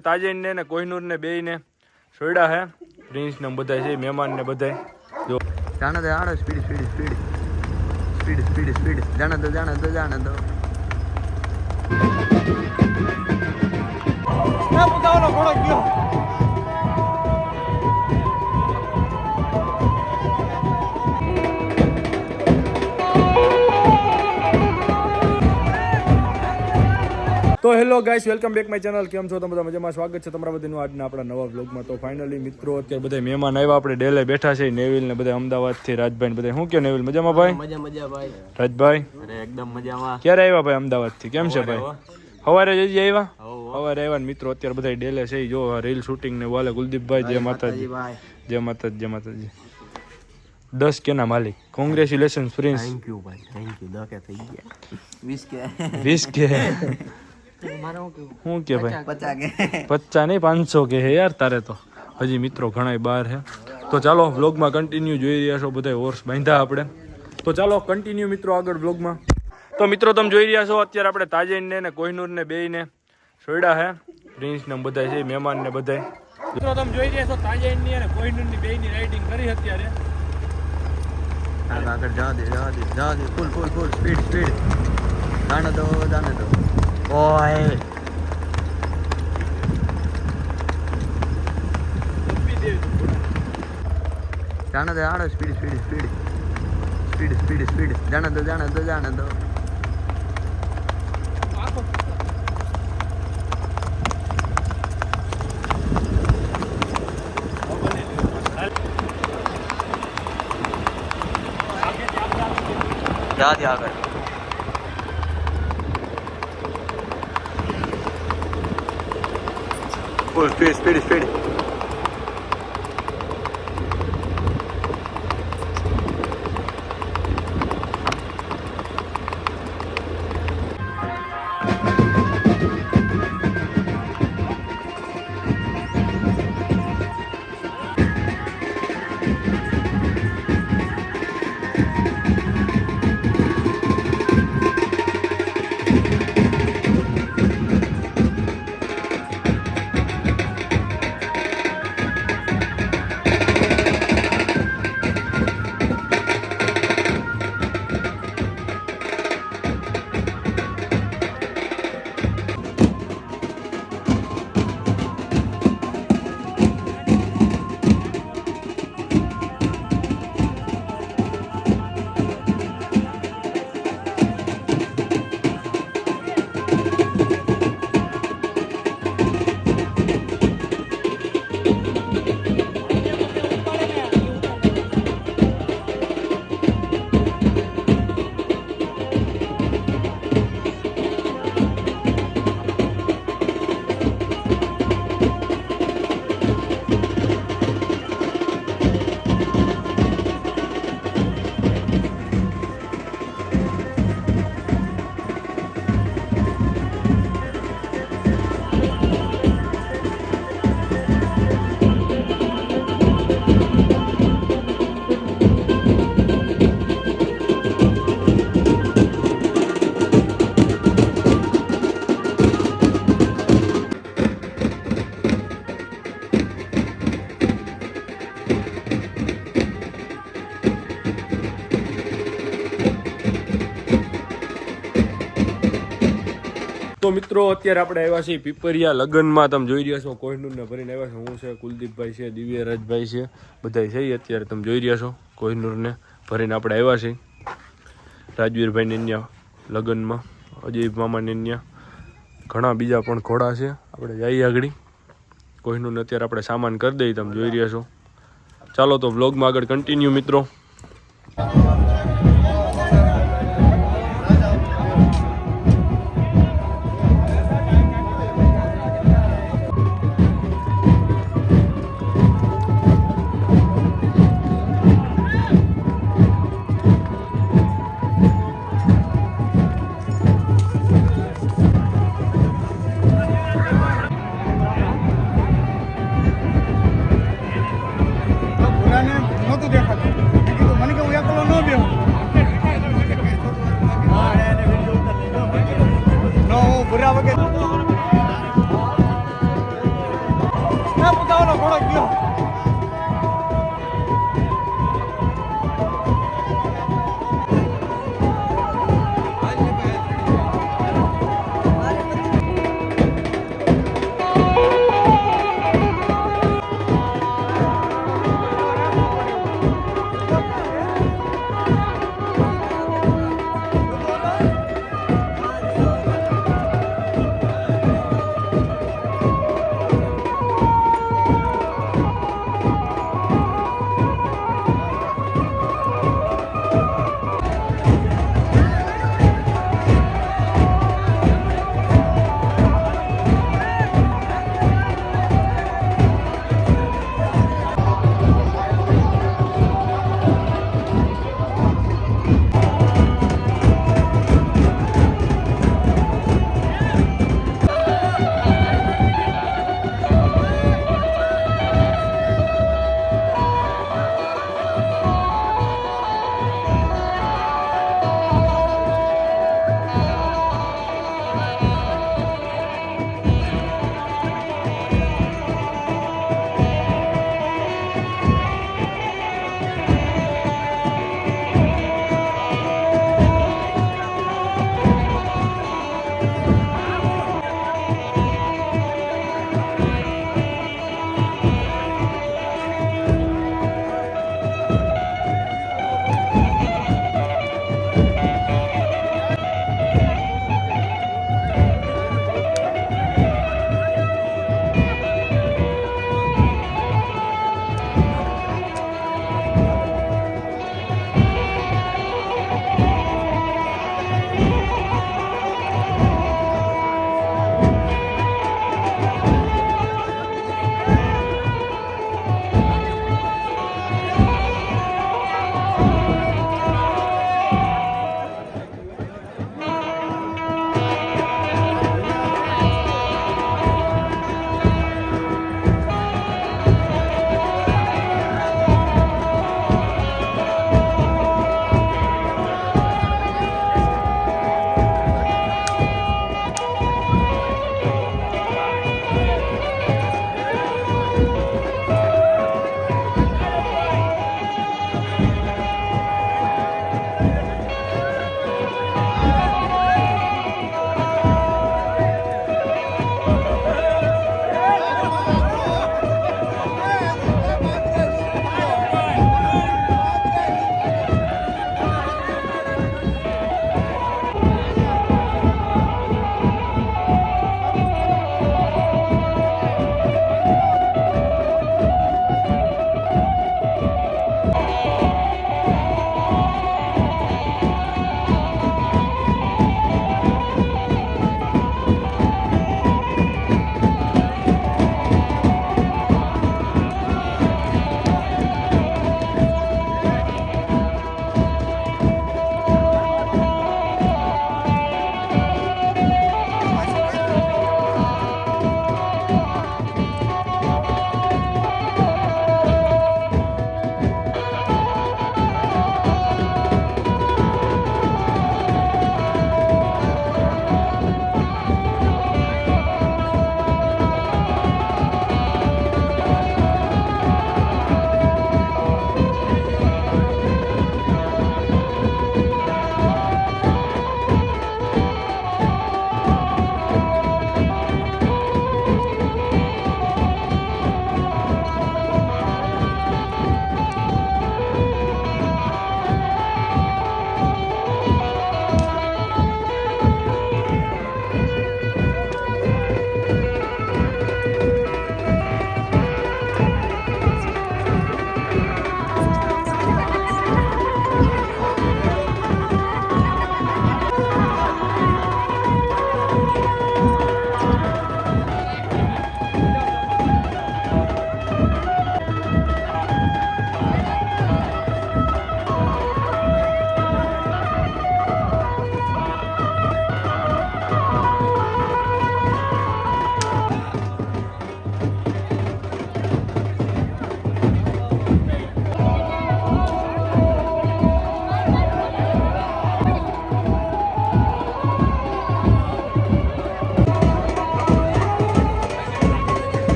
તાજેન ને કોહિનૂર ને બેય ને સોયડા હે પ્રિન્સ ને બધા છે મહેમાન ને બધા જો જાણે તો આડો speed speed speed speed speed speed જાણે તો પોતાનો ઘોડો ગયો તો hello guys welcome back my channel કેમ છો તમે બધા મજામાં સ્વાગત છે તમારા બધાનું આજના આપણા નવા વ્લોગમાં તો ફાઇનલી મિત્રો અત્યારે બધા મહેમાન આવ્યા આપણે ડેલે બેઠા છે નેવિલ ને બધા અમદાવાદથી રાજભાઈ ને બધા શું કે નેવિલ મજામાં ભાઈ મજા ભાઈ રાજભાઈ અરે એકદમ મજામાં ક્યારે આવ્યા ભાઈ અમદાવાદથી કેમ છે ભાઈ સવારે જઈ આવ્યા સવારે આવ્યા ને મિત્રો અત્યારે બધા ડેલે છે જો રીલ શૂટિંગ ને વાલે કુલદીપભાઈ જય માતાજી જય માતાજી 10 કે ના માલિક કોંગ્રેચ્યુલેશન પ્રિન્સ થેન્ક યુ ભાઈ થેન્ક યુ 10 કે થઈ ગયા 20 કે શું કે ભાઈ 50 નહીં 500 કે હે યાર તારે તો હજી મિત્રો ઘણા બહાર હે તો ચાલો વ્લોગમાં કન્ટિન્યુ જોઈ રહ્યા છો બધા હોર્સ બાંધ્યા આપણે તો ચાલો કન્ટિન્યુ મિત્રો આગળ વ્લોગમાં તો મિત્રો તમે જોઈ રહ્યા છો અત્યારે આપણે તાજેન ને કોહિનૂર ને બેય ને સોયડા હે પ્રિન્સ ને બધા છે મહેમાન ને બધા મિત્રો તમે જોઈ રહ્યા છો તાજેન ની અને કોહિનૂર ની બેય ની રાઇડિંગ કરી અત્યારે આગળ જા દે ફૂલ ફૂલ ફૂલ સ્પીડ સ્પીડ જાણે તો ઓય જાણે તો આડો speed speed speed speed speed speed જાણે તો જા દે આગળ ફૂલ સ્પીડ તો મિત્રો અત્યારે આપણે આવ્યા છીએ પીપરિયા લગ્નમાં તમે જોઈ રહ્યા છો કોહિનૂર ને ભરીને આવ્યા છો હું છે કુલદીપભાઈ છે દિવ્યરાજભાઈ છે બધા છે અત્યારે તમે જોઈ રહ્યા છો કોહિનૂર ને ભરીને આપણે આવ્યા છીએ રાજવીરભાઈ ને ત્યાં લગ્નમાં અજય મામા ને ત્યાં ઘણા બીજા પણ ઘોડા છે આપણે જઈએ આગળ કોહિનૂર ને અત્યારે આપણે સામાન કરી દઈએ તમે જોઈ રહ્યા છો ચાલો તો વ્લોગમાં આગળ કન્ટિન્યુ મિત્રો મને કે હું એકલો ન મુકાવલો ઘોડો ગયો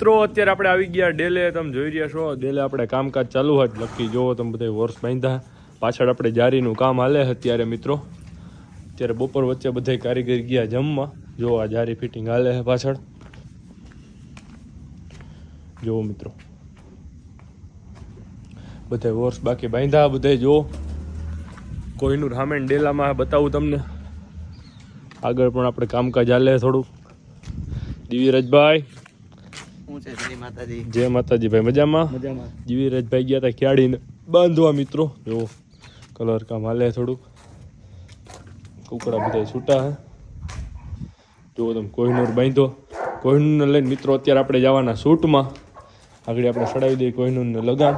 મિત્રો અત્યારે આપણે આવી ગયા ડેલે. તમે જોઈ રહ્યા છો ડેલે આપણે કામકાજ ચાલુ હોય. લકી જોવો તમે બધા વર્ષ બાંધ્યા. પાછળ આપણે જારીનું કામ હાલે અત્યારે મિત્રો. અત્યારે બપોર વચ્ચે બધા કારીગર ગયા જમવા. જો આ જારી ફિટિંગ હાલે છે પાછળ. જુઓ મિત્રો બધા વર્ષ બાકી બાંધ્યા. બધા જો કોઈનું રામેણ ડેલામાં બતાવું તમને. આગળ પણ આપણે કામકાજ હાલે થોડું. દિવ્યરાજભાઈ શું છે જય માતાજી. જય માતાજી ભાઈ. મજામાં? મજામાં. દિવ્યરાજભાઈ ગયા હતા ક્યાડીને બાંધવા મિત્રો. જો કલર કામ હાલે થોડુંક. કુકડા બધા છૂટા હે. જો તમે કોહિનૂર બાંધો. કોહિનૂરને લઈને મિત્રો અત્યારે આપણે જવાના શૂટમાં. આગળ આપણે ચડાવી દઈએ કોહિનૂરને લગામ.